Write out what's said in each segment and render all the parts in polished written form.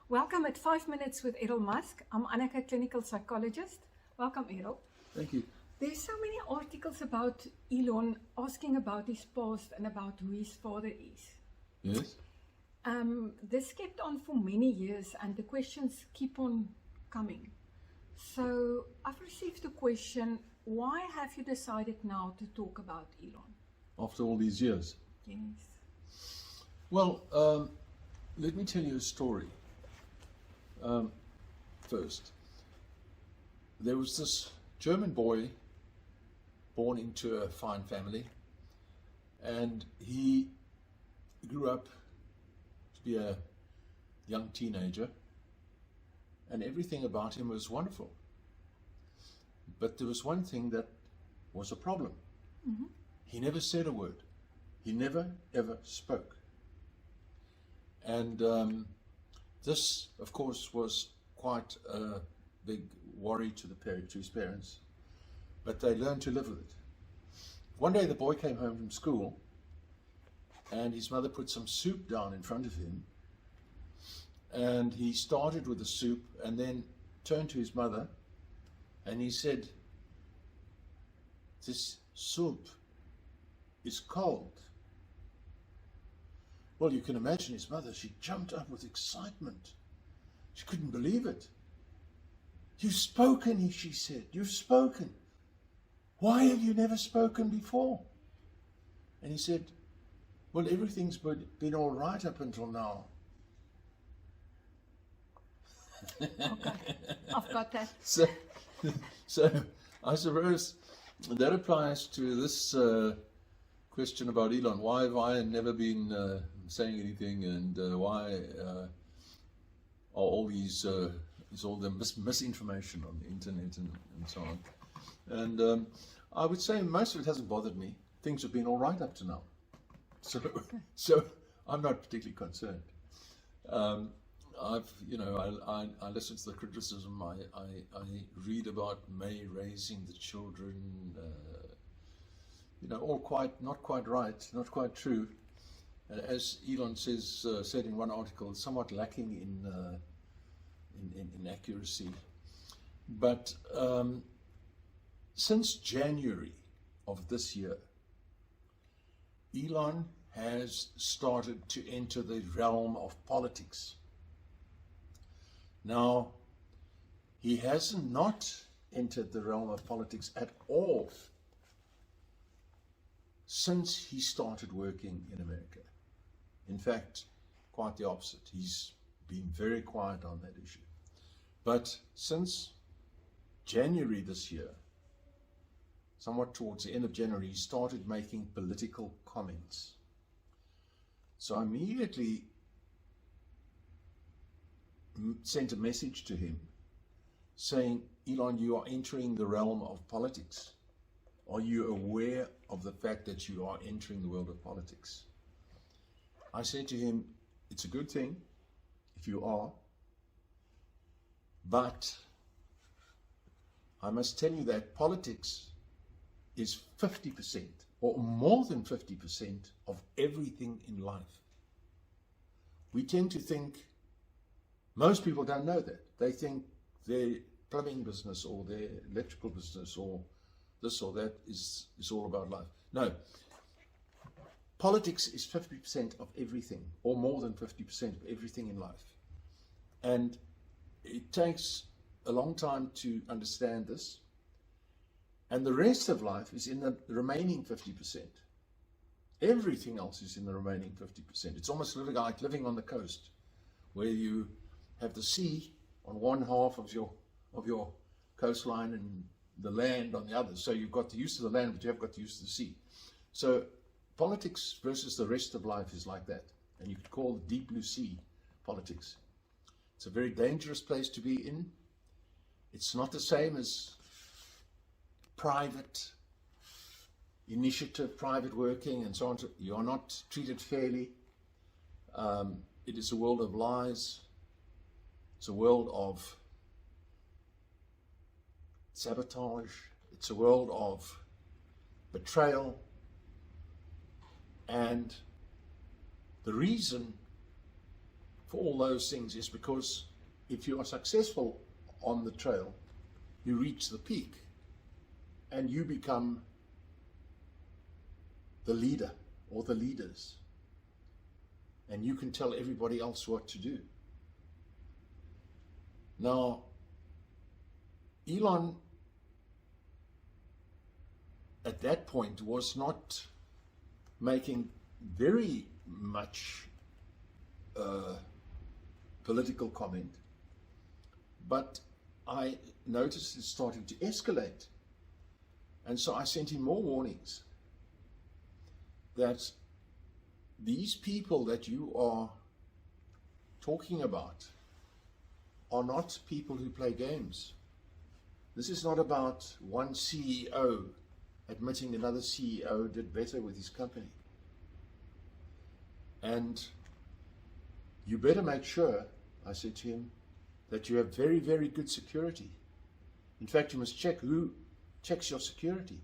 Welcome at 5 Minutes with Errol Musk. I'm Anneke, clinical psychologist. Welcome, Errol. Thank you. There's so many articles about Elon asking about his past and about who his father is. Yes? This kept on for many years and the questions keep on coming. So I've received a question, why have you decided now to talk about Elon? After all these years? Yes. Well, let me tell you a story. First, there was this German boy born into a fine family, and he grew up to be a young teenager, and everything about him was wonderful. But there was one thing that was a problem. Mm-hmm. He never said a word. He never, ever spoke. And this, of course, was quite a big worry to his parents, but they learned to live with it. One day the boy came home from school, and his mother put some soup down in front of him, and he started with the soup and then turned to his mother and he said, "This soup is cold." Well, you can imagine his mother, she jumped up with excitement. She couldn't believe it. "You've spoken," she said, "you've spoken. Why have you never spoken before?" And he said, "Well, everything's been all right up until now." Okay, I've got that. So I suppose that applies to this question about Elon. Why have I never been saying anything, and why are all these is all the misinformation on the internet and so on? And I would say most of it hasn't bothered me. Things have been all right up to now, so I'm not particularly concerned. I listen to the criticism. I read about May raising the children. All not quite right, not quite true. As Elon said in one article, somewhat lacking in accuracy. But since January of this year, Elon has started to enter the realm of politics. Now, he has not entered the realm of politics at all since he started working in America. In fact, quite the opposite. He's been very quiet on that issue. But since January this year, somewhat towards the end of January, he started making political comments. So I immediately sent a message to him saying, "Elon, you are entering the realm of politics. Are you aware of the fact that you are entering the world of politics?" I said to him, "It's a good thing if you are, but I must tell you that politics is 50% or more than 50% of everything in life. We tend to think, most people don't know that. They think their plumbing business or their electrical business or this or that is all about life. No. Politics is 50% of everything, or more than 50% of everything in life. And it takes a long time to understand this. And the rest of life is in the remaining 50%. Everything else is in the remaining 50%. It's almost like living on the coast, where you have the sea on one half of your coastline and the land on the other. So you've got the use of the land, but you haven't got the use of the sea. So politics versus the rest of life is like that. And you could call the deep blue sea politics. It's a very dangerous place to be in. It's not the same as private initiative, private working, and so on. You are not treated fairly. It is a world of lies. It's a world of sabotage. It's a world of betrayal. And the reason for all those things is because if you are successful on the trail, you reach the peak and you become the leader or the leaders, and you can tell everybody else what to do. Now, Elon at that point was not making very much political comment, but I noticed it starting to escalate, and so I sent him more warnings that these people that you are talking about are not people who play games. This is not about one CEO admitting another CEO did better with his company. And you better make sure, I said to him, that you have very, very good security. In fact, you must check who checks your security.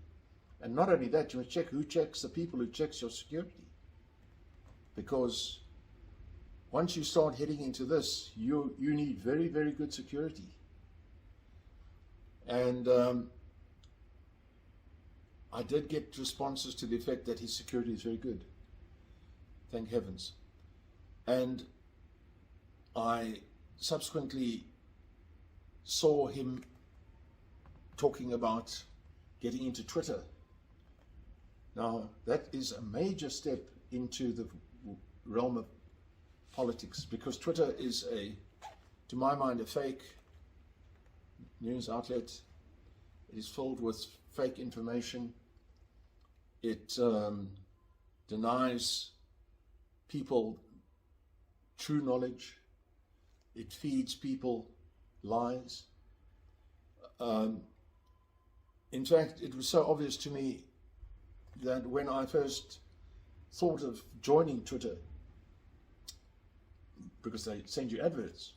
And not only that, you must check who checks the people who checks your security. Because once you start heading into this, you need very, very good security. And I did get responses to the effect that his security is very good. Thank heavens. And I subsequently saw him talking about getting into Twitter. Now, that is a major step into the realm of politics, because Twitter is to my mind, a fake news outlet. It is filled with fake information. It denies people true knowledge. It feeds people lies. In fact, it was so obvious to me that when I first thought of joining Twitter, because they send you adverts,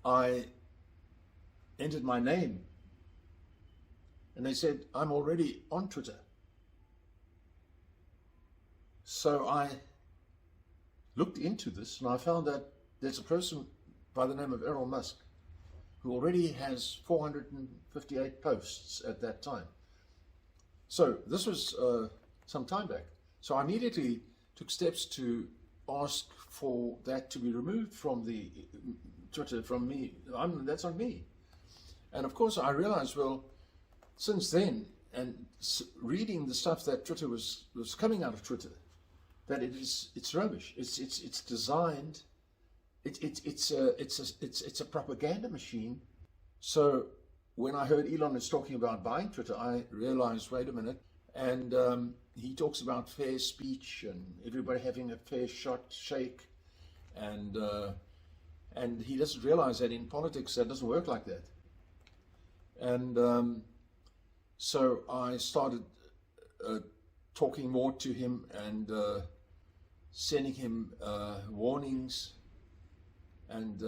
I entered my name and they said, I'm already on Twitter. So I looked into this and I found that there's a person by the name of Errol Musk who already has 458 posts at that time. So this was some time back. So I immediately took steps to ask for that to be removed from the Twitter from me. That's on me. And of course I realized, well, since then, and reading the stuff that Twitter was coming out of Twitter, that it's rubbish. It's designed. It's a propaganda machine. So when I heard Elon is talking about buying Twitter, I realized, wait a minute. And he talks about fair speech and everybody having a fair shake, and he doesn't realize that in politics that doesn't work like that. And so I started talking more to him and sending him warnings, and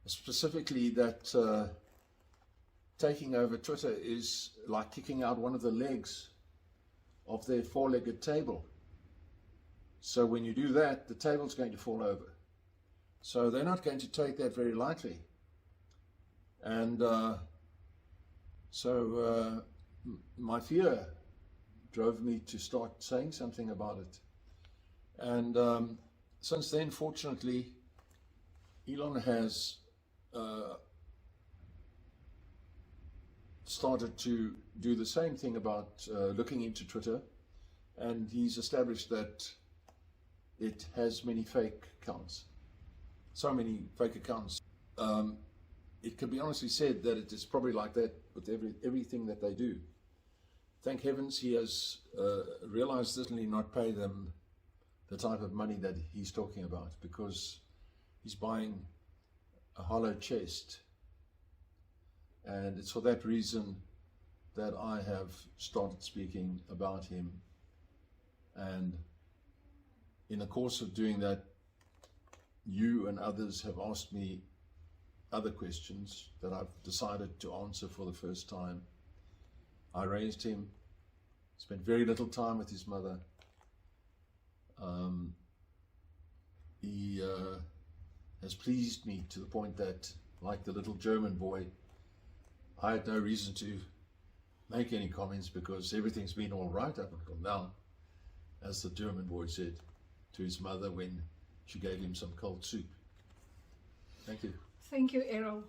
specifically that taking over Twitter is like kicking out one of the legs of their four-legged table. So when you do that, the table's going to fall over. So they're not going to take that very lightly. And so my fear drove me to start saying something about it. And since then, fortunately, Elon has started to do the same thing about looking into Twitter, and he's established that it has many fake accounts, so many fake accounts. It can be honestly said that it is probably like that with everything that they do. Thank heavens he has realized this and not pay them the type of money that he's talking about, because he's buying a hollow chest. And it's for that reason that I have started speaking about him. And in the course of doing that, you and others have asked me other questions that I've decided to answer for the first time. I raised him, spent very little time with his mother. he has pleased me to the point that, like the little German boy, I had no reason to make any comments because everything's been all right up until now, as the German boy said to his mother when she gave him some cold soup. Thank you. Thank you, Errol.